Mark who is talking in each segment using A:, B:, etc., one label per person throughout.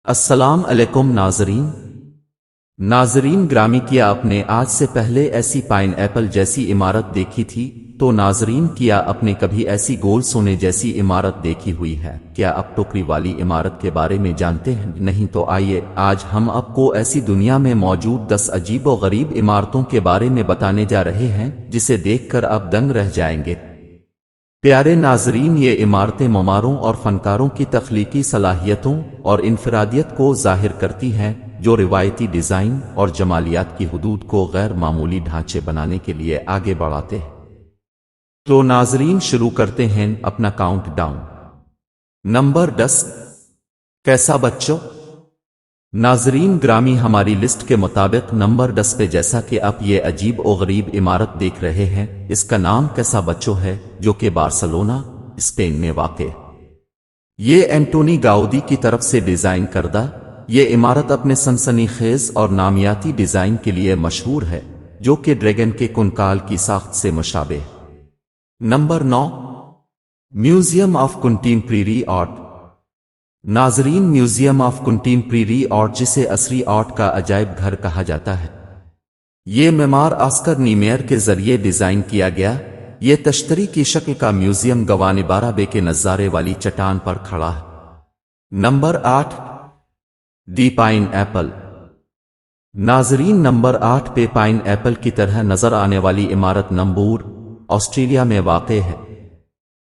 A: अस्सलाम अलैकुम नाजरीन ग्रामी, क्या आपने आज से पहले ऐसी पाइन एप्पल जैसी इमारत देखी थी? तो नाजरीन, क्या आपने कभी ऐसी गोल सोने जैसी इमारत देखी हुई है? क्या आप टोकरी वाली इमारत के बारे में जानते हैं? नहीं तो आइए आज हम आपको ऐसी दुनिया में मौजूद 10 अजीब व गरीब इमारतों के बारे में बताने जा रहे हैं जिसे देखकर आप दंग रह जाएंगे। प्यारे नाजरीन, ये इमारतें ममारों और फनकारों की तख्लीकी सलाहियतों और इनफरादियत को जाहिर करती हैं, जो रिवायती डिज़ाइन और जमालियात की हुदूद को गैर मामूली ढांचे बनाने के लिए आगे बढ़ाते हैं। तो नाजरीन, शुरू करते हैं अपना काउंट डाउन। नंबर 10, कैसा बच्चों? नाजरीन ग्रामी, हमारी लिस्ट के मुताबिक नंबर 10 पे जैसा कि आप ये अजीब और गरीब इमारत देख रहे हैं, इसका नाम कैसा बच्चों है, जो कि बार्सिलोना स्पेन में वाक़। ये एंटोनी गाउदी की तरफ से डिज़ाइन करदा ये इमारत अपने सनसनीखेज और नामियाती डिज़ाइन के लिए मशहूर है, जो कि ड्रैगन के कुंकाल की साख्त से मुशाबे। Number 9, museum of contemporary art. नाजरीन, म्यूजियम ऑफ कंटेम्परेरी आर्ट, जिसे असरी आर्ट का अजायब घर कहा जाता है, ये मेमार ऑस्कर नीमेयर के जरिए डिजाइन किया गया। ये तश्तरी की शक्ल का म्यूजियम गवाने 12 बे के नज़ारे वाली चट्टान पर खड़ा है। नंबर 8, दी पाइन एप्पल। नाजरीन, नंबर 8 पे पाइन एप्पल की तरह नजर आने वाली इमारत नंबूर ऑस्ट्रेलिया में वाक़ है।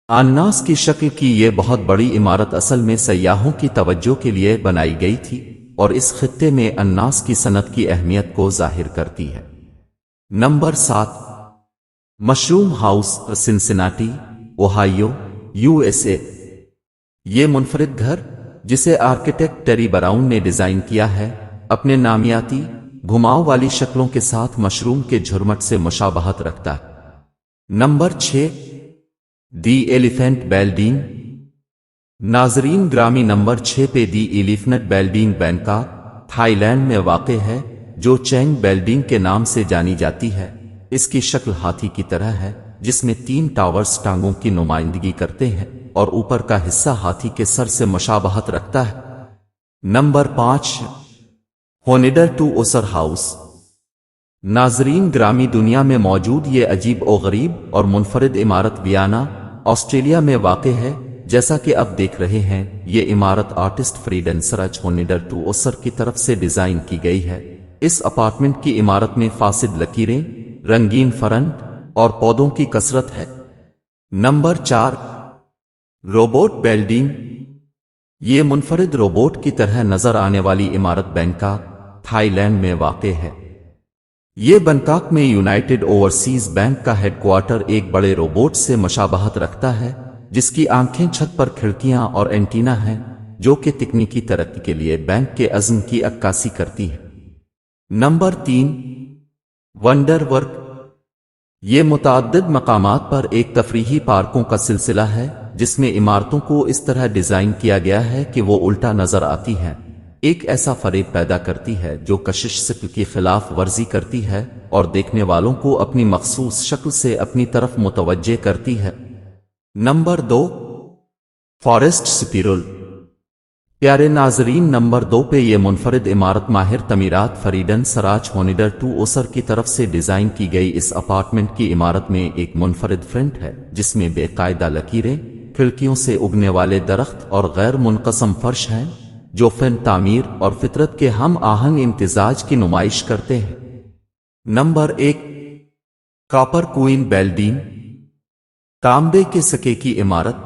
A: अन्नास की शक्ल की ये बहुत बड़ी इमारत असल में सयाहों की तवज्जो के लिए बनाई गई थी और इस खित्ते में अन्नास की सनत की अहमियत को जाहिर करती है। Number 7, mushroom house, Cincinnati, Ohio, USA. ये मुनफरिद घर, जिसे आर्किटेक्ट टेरी ब्राउन ने डिजाइन किया है, अपने नामियाती घुमाव वाली शक्लों के साथ मशरूम के झुरमट से मुशाबहत रखता है। नंबर 6, दी एलिफेंट बिल्डिंग। नाजरीन ग्रामी, नंबर 6 पे दी एलिफेंट बिल्डिंग बैंकॉक थाईलैंड में वाक़ है, जो चैंग बिल्डिंग के नाम से जानी जाती है। इसकी शक्ल हाथी की तरह है, जिसमें 3 टावर्स टांगों की नुमाइंदगी करते हैं और ऊपर का हिस्सा हाथी के सर से मुशाबहत रखता है। Number 5, Hundertwasser house. नाजरीन ग्रामी, दुनिया में मौजूद ये अजीब और गरीब और मुनफरिद इमारत वियना ऑस्ट्रेलिया में वाक़ है। जैसा कि आप देख रहे हैं, ये इमारत आर्टिस्ट फ्रीडेंसराज होनिडर टू ओसर की तरफ से डिजाइन की गई है। इस अपार्टमेंट की इमारत में फासिद लकीरें, रंगीन फरंट और पौधों की कसरत है। Number 4, robot building. ये मुनफरिद रोबोट की तरह नजर आने वाली इमारत बैंकॉक थाईलैंड में वाक़ है। ये बैंकॉक में यूनाइटेड ओवरसीज बैंक का हेडक्वार्टर एक बड़े रोबोट से मुशाबहत रखता है, जिसकी आंखें, छत पर खिड़कियां और एंटीना हैं, जो कि तकनीकी तरक्की के लिए बैंक के अज़्म की अक्कासी करती है। Number 3, wonder work. ये मुतअद्दिद मकामात पर एक तफरीही पार्कों का सिलसिला है, जिसमें इमारतों को इस तरह डिजाइन किया गया है कि वो उल्टा नजर आती हैं। एक ऐसा फरेब पैदा करती है जो कशिश शक्ल की खिलाफ वर्जी करती है और देखने वालों को अपनी मखसूस शक्ल से अपनी तरफ मुतवज्जे करती है। Number 2, forest spiral. प्यारे नाजरीन, नंबर 2 पे ये मुनफरिद इमारत माहिर तमीरात फरीडन सराज होनिडर टू ओसर की तरफ से डिजाइन की गई इस अपार्टमेंट की इमारत में एक मुनफरिद फ्रंट है, जिसमें बेकायदा लकीरें, खिड़कियों से उगने वाले दरख्त और गैर मुनक़सम फर्श हैं, जो फन तामीर और फितरत के हम आहंग इम्तिजाज की नुमाइश करते हैं। नंबर 1, कॉपर क्वीन बिल्डिंग, तांबे के सके की इमारत।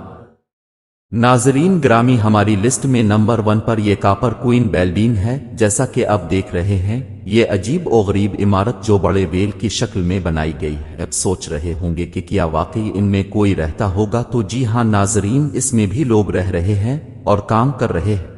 A: नाजरीन ग्रामी, हमारी लिस्ट में नंबर 1 पर यह कॉपर क्वीन बिल्डिंग है। जैसा कि आप देख रहे हैं, ये अजीब और गरीब इमारत जो बड़े वेल की शक्ल में बनाई गई है। अब सोच रहे होंगे कि क्या वाकई इनमें कोई रहता होगा? तो जी हां नाजरीन, इसमें भी लोग रह रहे हैं और काम कर रहे हैं।